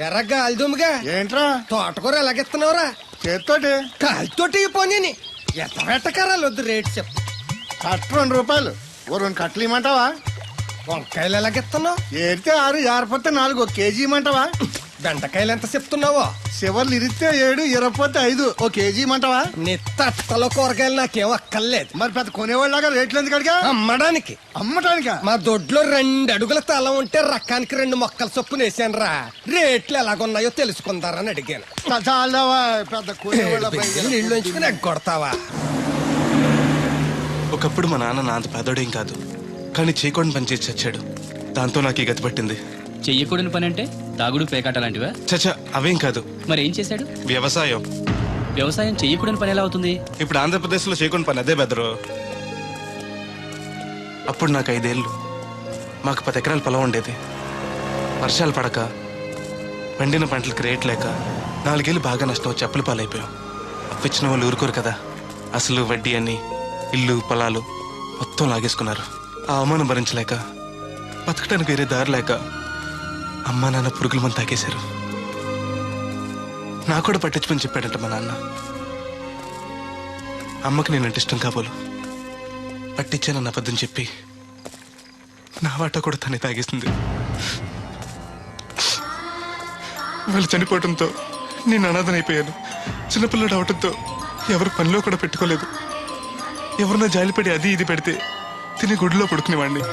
ఎర్ర గాలి దుమ్ముగా ఏంట్రా తోటకూర ఎలాగెత్తున్నావురా? చేత్తోటి కాలితోటి పోనీ ఎత్తబెట్టకరాలు వద్దు రేటు చెప్పు. కట్ట 2 రూపాయలు. ఓ 2 కట్టలు ఇమ్మంటావా? వంకాయలు ఎలాగెత్తున్నావు? ఏరితే 6, ఏరపోతే 4. 1 కేజీ ఇమ్మంటావా? బెండకాయలు ఎంత చెప్తున్నావో? చివర్లు ఇరిస్తే 7, ఇరపోతే 5. 1 కేజీ ఇమ్మంటావా? నీ తట్టలో కూరగాయలు నాకేం అక్కర్లేదు. మరి పెద్ద కొనేవాళ్ళగా రేట్లు ఎందుకు అడిగా? అమ్మడానికి. అమ్మటానికా? మా దొడ్లో 2 అడుగుల తల ఉంటే రకానికి 2 మొక్కల చొప్పున వేసాను రా. రేట్లు ఎలాగున్నాయో తెలుసుకుందారని అడిగాను. చాలవా పెద్ద కొనేవాళ్ళ నీళ్ళు ఉంచుకుని ఎగ్గొడతావా? ఒకప్పుడు మా నాన్న నాంత పేదోడేం కాదు, కానీ చేయకూడని పని చేసి చచ్చాడు. దాంతో నాకు ఈ గతి పట్టింది. చెయ్యకూడని పని అంటే తాగుడు పేకాట లాంటివా? చచ్చా, అవేం కాదు. మరి ఏం చేశాడు? వ్యవసాయం. వ్యవసాయం చెయ్యకూడని పని ఎలా అవుతుంది? ఇప్పుడు ఆంధ్రప్రదేశ్లో చేయకూడని పని అదే బెదరు. అప్పుడు నాకు 5 ఏళ్ళు. మాకు 10 ఎకరాల పొలం ఉండేది. వర్షాలు పడక, పండిన పంటలకు రేట్ లేక 4 ఏళ్ళు బాగా నష్టం వచ్చి అప్పుల పాలైపోయాం. అప్పిచ్చిన వాళ్ళు ఊరుకోరు కదా. అసలు వడ్డీ అని ఇల్లు పొలాలు మొత్తం లాగేసుకున్నారు. ఆ అవమానం భరించలేక, బతకడానికి వేరే దారి లేక అమ్మా నాన్న పురుగుల మంది తాగేశారు. నాకు కూడా పట్టించుకొని చెప్పాడంట మా నాన్న. అమ్మకి నేనంటే ఇష్టం కాబోలు పట్టించానన్న అబద్ధం చెప్పి నా వాటా కూడా తనే తాగేసింది. వాళ్ళు చనిపోవడంతో నేను అనాథనైపోయాను. చిన్నపిల్లడు అవటంతో ఎవరు పనిలో కూడా పెట్టుకోలేదు. ఎవరన్నా జాలిపడి అది ఇది పెడితే తిని గుడిలో పడుకునేవాడిని.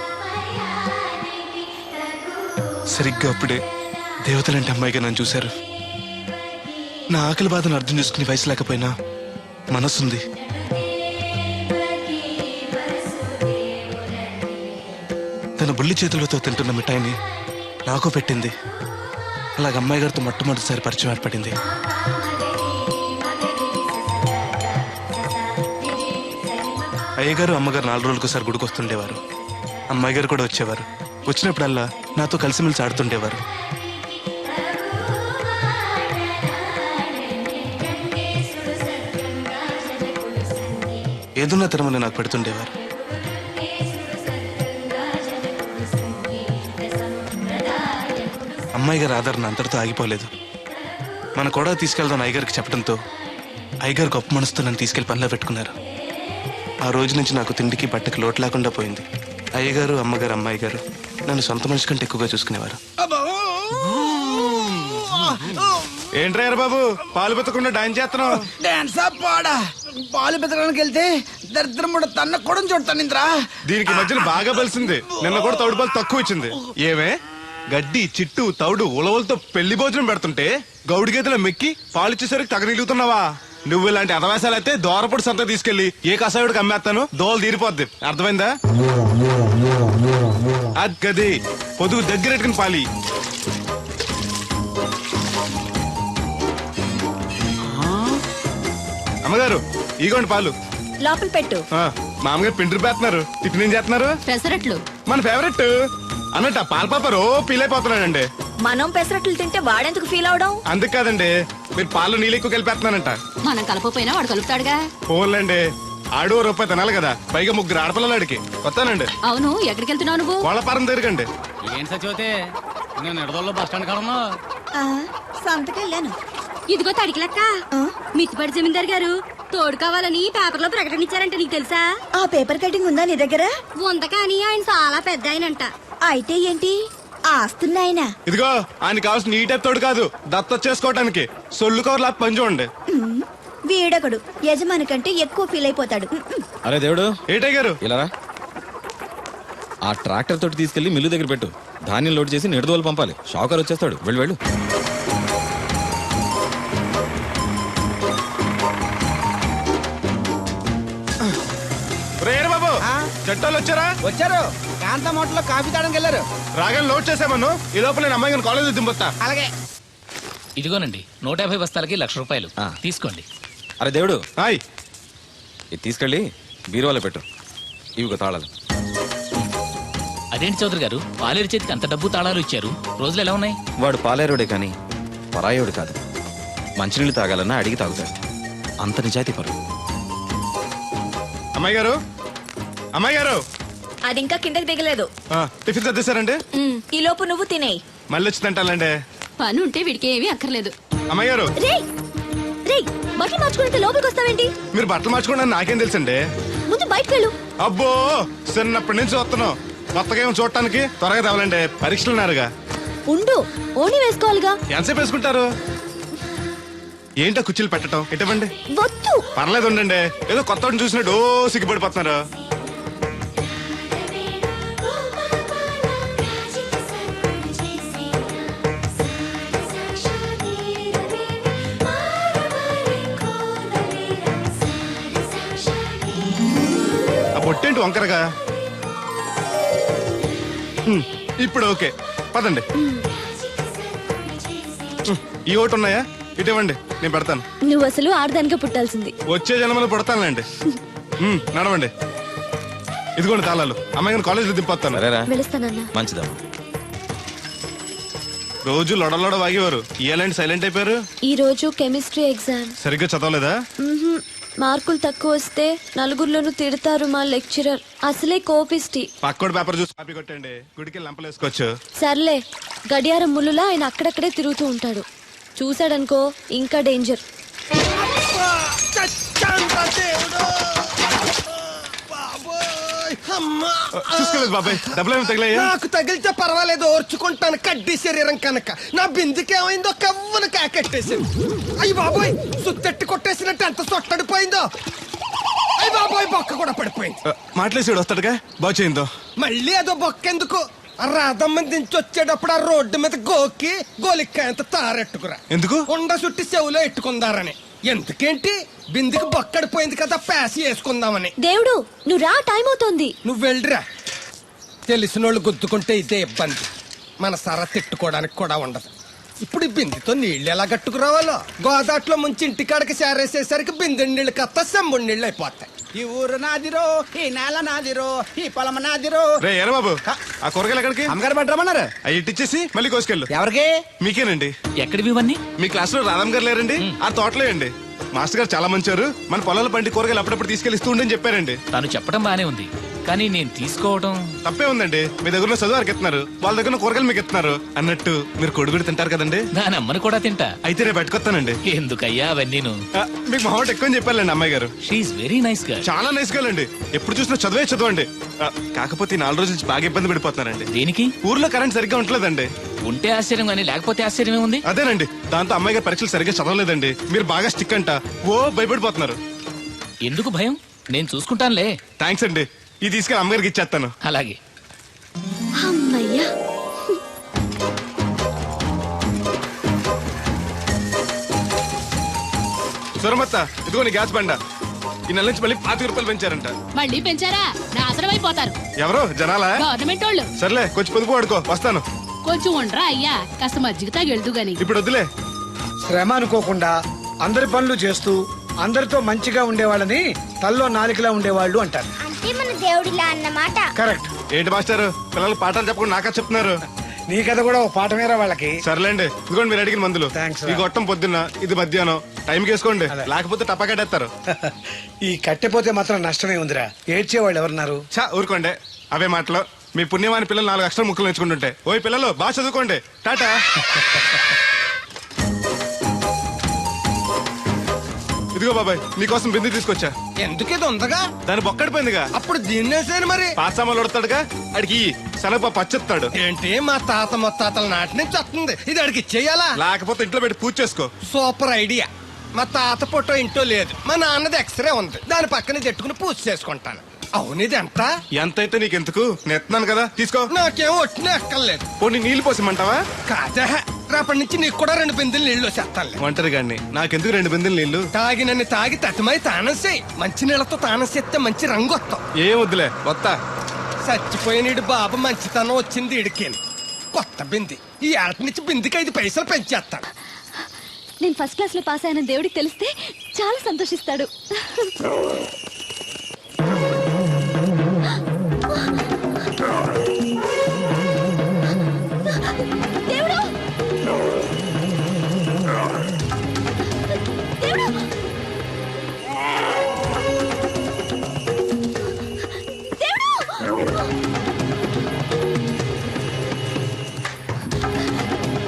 సరిగ్గా అప్పుడే దేవతలంటే అమ్మాయిగా నన్ను చూశారు. నా ఆకలి బాధను అర్థం చేసుకునే వయసు లేకపోయినా మనసుంది. తన బుల్లి చేతులతో తింటున్న మిఠాయిని నాకు పెట్టింది. అలాగ అమ్మాయి గారితో మొట్టమొదటిసారి పరిచయం ఏర్పడింది. అయ్యగారు అమ్మగారు 4 రోజులకోసారి గుడికి వస్తుండేవారు. అమ్మాయి గారు కూడా వచ్చేవారు. వచ్చినప్పుడల్లా నాతో కలిసిమెలిసి ఆడుతుండేవారు. ఏదున్నా తినమని నాకు పెడుతుండేవారు. అమ్మాయి గారి ఆదరణ అంతటితో ఆగిపోలేదు. మన కూడా తీసుకెళ్దాం అయ్యగారికి చెప్పడంతో అయ్యగారు గొప్ప మనసుతో నన్ను తీసుకెళ్లి పనిలో పెట్టుకున్నారు. ఆ రోజు నుంచి నాకు తిండికి బట్టకి లోటు లేకుండా పోయింది. అయ్యగారు అమ్మగారు అమ్మాయి గారు నన్ను సొంత మనిషి కంటే ఎక్కువగా చూసుకునేవారు. ఏంట్రా బాబు పాలు పెత్తకుండా డాన్స్ చేస్తున్నావు? డాన్సా పాడా? పాలు పెతకడానికి వెళ్తే దరిద్రం కూడా తన్న కూడా చూడతానింద్రా. దీనికి మధ్యన బాగా బలిసింది. నిన్న కూడా తౌడు పాలు తక్కువ ఇచ్చింది. ఏమే గడ్డి చిట్టు తౌడు ఉలవలతో పెళ్లి భోజనం పెడుతుంటే గౌడి గేదెల మెక్కి పాలిచ్చేసరికి తగనిలుగుతున్నావా? నువ్వు ఇలాంటి అదవేశాలు అయితే దోరపొడి సంత తీసుకెళ్లి ఏ కసాయుడికి అమ్మేస్తాను, దోలు తీరిపోద్ది. అర్థమైందా? అది గది పొదుగు దగ్గరెట్టుకుని పాలి. అమ్మగారు ఇగోండి పాలు. లోపల పెట్టు. మామగారు పిండి పేస్తున్నారు. టిఫిన్ ఏం చేస్తున్నారు? పెసరట్లు. మన ఫేవరెట్ అన్నట్టు ఆ పాల పాప రో పీలైపోతున్నాడండి. మనం పెసరట్లు తింటే వాడెందుకు ఫీల్ అవడం? అందుకు కాదండి, మీరు పాలు నీళ్ళు ఎక్కువ కలిపేస్తున్నానంట. మనం కలపపోయినా వాడు కలుపుతాడుగా. పోన్లేండి, ఆడు రూపాయి తినాలి కదా. పైగా 3 ఆడపిల్లలు అడిగి వస్తానండి. అవును, ఎక్కడికి వెళ్తున్నావు నువ్వు? కోళ్ళపారం తిరగండి. ఏంటి సచివతే నేను నిడదల్లో బస్ స్టాండ్ కాడమ్మా. సంతకెళ్ళాను. ఇదిగో తడికిలక్క, మిత్తిపడి జమీందార్ గారు తోడు కావాలని పేపర్ లో ప్రకటన ఇచ్చారంట. నీకు తెలుసా? ఆ పేపర్ కటింగ్ ఉందా నీ దగ్గర? ఉంద కానీ ఆయన చాలా పెద్ద ఆయనంట. అయితే ఏంటి ఆస్తున్నాయన? ఇదిగో ఆయన కావాల్సిన ఈ టైప్ తోడు కాదు, దత్త చేసుకోవటానికి సొల్లు కవర్లా పని చూడండి. వీడొకడు యజమాని కంటే ఎక్కువ ఫీల్ అయిపోతాడు. అరే దేవుడు, ఏటై గారు ఇలా ఆ ట్రాక్టర్ తోటి తీసుకెళ్లి మిల్లు దగ్గర పెట్టు. ధాన్యం లోడ్ చేసి నిడదోలు పంపాలి. షాకర్ వచ్చేస్తాడు. వెళ్ళు వెళ్ళు. బాబు చట్టాలు వచ్చారా? వచ్చారు. కాంతం హోటల్లో కాఫీ తాగడానికి వెళ్ళారు. రాగానే లోడ్ చేసామను. ఈ లోపల నేను అమ్మాయి కాలేజ్ దింపొస్తా. అలాగే. ఇదిగోనండి 150 బస్తాలకి 1,00,000 రూపాయలు తీసుకోండి. అరే దేవుడు, హాయ్. ఇది తీసుకెళ్ళి బీరువాలో పెట్టు. ఇవి తాళాలు. అదేంటి చౌదరి గారు, పాలేరు చేతికి అంత డబ్బు తాళాలు ఇచ్చారు. రోజులు ఎలా ఉన్నాయి? వాడు పాలేరుడే కానీ పరాయోడు కాదు. మంచినీళ్ళు తాగాలన్నా అడిగి తాగుతాడు. అంత నిజాయితీ పరు. అమ్మాయి గారు, అమ్మాయి గారు, అది ఇంకా కిందకి దిగలేదు. టిఫిన్ సర్దేశారండి? ఈ లోపు నువ్వు తినేయి. మళ్ళీ వచ్చి తింటానండి. పని ఉంటే వీడికి ఏమీ అక్కర్లేదు. అమ్మాయి గారు రే రే బట్టలు మార్చుకుంటే లోపలికి వస్తావేంటి? మీరు బట్టలు మార్చుకోండి నాకేం తెలుసండి. ముందు బయటకు వెళ్ళు. అబ్బో చిన్నప్పటి నుంచి వస్తున్నాం కొత్తగా ఏమో చూడటానికి త్వరగా తేవాలండి పరీక్షలు ఉన్నారుగా. ఉండు ఓణి వేసుకోవాలిగా. ఎంతసేపు వేసుకుంటారు? ఏంటో కుర్చీలు పెట్టడం ఇటువంటి వద్దు. పర్లేదు ఉండండి ఏదో కొత్త వాడిని చూసినట్టు ఓ సిగ్గుపడిపోతున్నారు. ఆ పొట్టేంటి వంకరగా? ఇప్పుడు ఓకే పదండి. ఈ ఓటు ఉన్నాయా? ఇటువంటి నేను పెడతాను. నువ్వు అసలు ఆడదానిగా పుట్టాల్సింది. వచ్చే జన్మలో పుడతానులేండి. నడవండి. ఇదిగోండి తాళాలు. అమ్మాయి కాలేజీలో దింపొస్తాను. సరేరా వెళుస్తానన్నా. మంచిదమ్మా. రోజు లొడలోడ వాగేవారు, ఇయ్యాలంటే సైలెంట్ అయిపోయారు. ఈ రోజు కెమిస్ట్రీ ఎగ్జామ్. సరిగ్గా చదవలేదా? మార్కులు తక్కువ వస్తే నలుగురిలోనూ తిడతారు మా లెక్చరర్. అసలే కోపిస్టి. పక్కోడి పేపర్ చూసి కాపీ కొట్టండి, గుడికి లంపలేసుకోవచ్చు. సర్లే గడియారం ముళ్ళులా ఆయన అక్కడక్కడే తిరుగుతూ ఉంటాడు. చూశాడనుకో ఇంకా డేంజర్. చూసుకోలేదు బాబాయ్, డబ్బులు ఏమి తగిలాయా? నాకు తగిలితే పర్వాలేదు, ఓర్చుకుంటాను. కడ్డీ శరీరం కనుక. నా బిందుకేమైందో కవ్వను కాకెట్టేసింది. అయ్యి బాబోయ్, సుత్తెట్టి కొట్టేసినట్టు ఎంత సొట్టడిపోయిందో. అయ్యి బాబోయ్, బొక్క కూడా పడిపోయింది. మాట్లాడేసాడు వస్తాడుగా, బాగు చేయిందో. మళ్ళీ అదో బొక్కెందుకు? ఆ రాధమ్మ దించి వచ్చేటప్పుడు ఆ రోడ్డు మీద గోకి గోలిక్కాయంత తారెట్టుకురా. ఎందుకు? కొండ చుట్టి చెవులో ఎట్టుకుందారని. ఎందుకేంటి? బిందుకి బొక్కడిపోయింది కదా, పేసి వేసుకుందామని. దేవుడు నువ్వు రా, టైం అవుతోంది. నువ్వు వెళ్ళిరా. తెలిసినోళ్ళు గుద్దుకుంటే ఇదే ఇబ్బంది. మన సర తిట్టుకోవడానికి కూడా ఉండదు. ఇప్పుడు ఈ బిందెతో నీళ్లు ఎలా గట్టుకురావాలో. గోదాట్లో ముంచి ఇంటికాడకి చేరేసేసరికి బిందె నీళ్ళు కత్త సెంబుడి నీళ్ళు అయిపోతాయి. ఈ ఊరు నాదిరో, ఈ నేల నాదిరో, ఈ పొలం నాదిరో. రే ఎరా బాబు, ఆ కూరగాయలు ఎక్కడికి? అమ్మగారు పట్టరమన్నారు. అవి ఇట్టిచ్చేసి మళ్ళీ కోసుకెళ్ళు. ఎవరికి? మీకేనండి. ఎక్కడివి ఇవన్నీ? మీ క్లాస్ లో రాధమ్ గారు లేరండి? ఆ తోటలో అండి. మాస్టర్ గారు చాలా మంచారు. మన పొలాల బండి కూరగాయలు అప్పుడప్పుడు తీసుకెళ్లి ఇస్తూ ఉండని చెప్పారండి. తను చెప్పడం బానే ఉంది, కానీ నేను తీసుకోవడం. తప్పే ఉందండి. మీ దగ్గర చదువు వారికి ఎత్తున్నారు, వాళ్ళ దగ్గర కూరగాయలు మీకు ఎత్తున్నారు అన్నట్టు. మీరు కొడుగుడు తింటారు కదండి. దాని అమ్మని కూడా తింటా. అయితే రేపు పట్టుకొస్తానండి. ఎందుకయ్యా అవన్నీను? మీకు మొహమాట ఎక్కువ చెప్పాలండి అమ్మాయి గారు. షీఈ్ వెరీ నైస్ గా. చాలా నైస్ గర్ల్ అండి. ఎప్పుడు చూసినా చదువే చదవండి. కాకపోతే ఈ 4 రోజుల నుంచి బాగా ఇబ్బంది పడిపోతున్నారండి. దేనికి? ఊర్లో కరెంట్ సరిగ్గా ఉంటలేదండి. ఉంటే ఆశ్చర్యం కానీ లేకపోతే ఆశ్చర్యమే ఉంది. అదేనండి, దాంతో అమ్మాయి గారు పరీక్షలు సరిగ్గా చదవలేదండి. మీరు బాగా స్టిక్ అంట ఓ భయపడిపోతున్నారు. ఎందుకు భయం? నేను చూసుకుంటానులే. థ్యాంక్స్ అండి. ఇది తీసుకెళ్ళి అమ్మగారికి ఇచ్చేస్తాను. అలాగే. అమ్మయ్యా. సురమత్త, ఇదిగో నీ గ్యాస్ బండ. ఈ నెల నుంచి మళ్ళీ 25 రూపాయలు పెంచారంట. మళ్ళీ పెంచారా? నాశనం అయిపోతారు. ఎవరో జనాలా? గవర్నమెంట్ వాళ్ళు. సర్లే కొంచెం పొదుపు వాడుకో, వస్తాను. కొంచెం ఉండరా అయ్యా, కాస్త మజ్జిగ తాగెళ్తూ గాని. ఇప్పుడు వద్దులే. శ్రమ అనుకోకుండా అందరి పనులు చేస్తూ అందరితో మంచిగా ఉండేవాళ్ళని తల్లో నాలికలా ఉండేవాళ్ళు అంటారు. అంటే మన దేవుడిలా అన్నమాట. కరెక్ట్. ఏంటి మాస్టర్, పిల్లలు పాఠాలు చెప్పకుండా నాకా చెప్తున్నారు? నీ కథ కూడా ఓ పాఠమేరా వాళ్ళకి. సర్లేండి, ఇదిగోండి మీరు అడిగిన మందులు. థాంక్స్ రా. ఈ గొట్టం పొద్దున్న, ఇది మధ్యాహ్నం. టైంకి వేసుకోండి, అదే. లేకపోతే టపాకట్టేస్తారు. ఈ కట్టెపోతే మాత్రం నష్టమే ఉందిరా. ఏడ్చేవాళ్ళు ఎవరున్నారు? చా ఊరుకోండి, అవే మాటలు. మీ పుణ్యమాని పిల్లలు 4 అక్షరం ముక్కలు నేర్చుకుంటుంటే. ఓయ్ పిల్లలు, బాగా చదువుకోండి. టాటా. ఇదిగో బాబాయ్, నీకోసం బిందు తీసుకొచ్చా. ఎందుకేదో ఉందగా? దాని బొక్కడిపోయిందిగా. అప్పుడు దీన్నేసాను మరి. పాసామాలు ఉడతాడుగా, అడిగి శనగపప్పు పచ్చెత్తాడు. ఏంటి, మా తాత ముత్తాతల నాటి నుంచి వస్తుంది. ఇది అడిగి ఇచ్చేయాలా? లేకపోతే ఇంట్లో పెట్టి పూజ చేసుకో. Super idea. మా తాత ఫోటో ఇంట్లో లేదు, మా నాన్నది ఎక్స్రే ఉంది. దాని పక్కన చెట్టుకుని పూజ చేసుకుంటాను. అవును, ఇది ఎంత? ఎంతైతే నీకెందుకు, నెత్తున్నాను కదా, తీసుకో. నాకేం ఒట్టిన ఎక్కర్లేదు. పోనీ నీళ్లు పోసిమంటావా? కాదా, రేపటి నుంచి నీకు కూడా 2 బిందెలు నీళ్లు వచ్చేస్తానులే. ఒంటరి గాడిని, నాకెందుకు 2 బిందెలు నీళ్లు? తాగినన్ని తాగి తతిమై తానం చేయి. మంచి నీళ్లతో తానం చేస్తే మంచి రంగు వస్తాం. ఏం వద్దులే, వస్తా. చచ్చిపోయినీడు బాబు మంచితనం వచ్చింది ఇడికి. కొత్త బింది. ఈ ఏట నుంచి బిందికి 5 పైసలు పెంచేస్తాను. నేను ఫస్ట్ క్లాస్ లో పాస్ అయిన దేవుడికి తెలిస్తే చాలా సంతోషిస్తాడు. దేవుడు! దేవుడు! దేవుడు!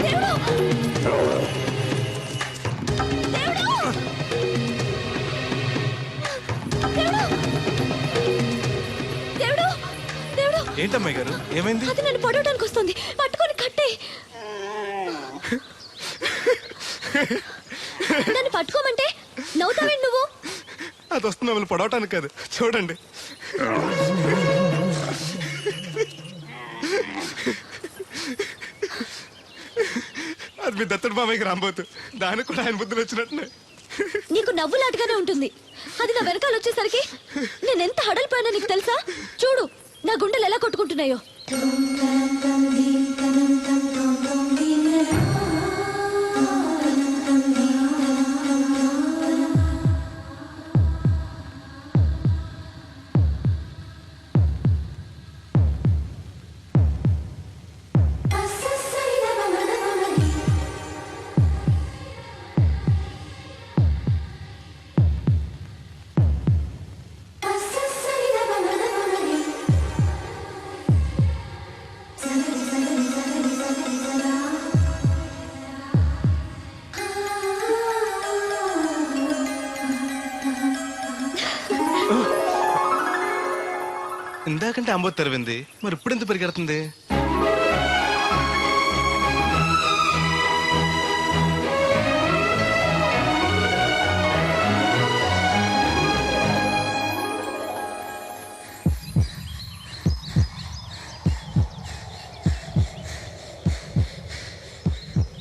దేవుడు! ఏంటమ్మాయి గారు ఏమైంది? అది నన్ను పొడవడానికి వస్తుంది, పట్టుకొని కట్టే. నన్ను పట్టుకోమంటే నవ్వుతావేంటి నువ్వు? అది వస్తుంది మిమ్మల్ని పొడవటానికి కాదు, చూడండి. అది మీ దత్తడు బాబాయ్కి రాబోతు, దానికి కూడా ఆయన బుద్ధులు వచ్చినట్టునే. నీకు నవ్వులాటగానే ఉంటుంది. అది నా వెనకాల వచ్చేసరికి నేనెంత హడలిపోయానో నీకు తెలుసా? చూడు నా గుండెలు ఎలా కొట్టుకుంటున్నాయో. ఇందాకంటే అంబోతు తెరవింది, మరి ఇప్పుడు ఎంత పరిగెడుతుంది?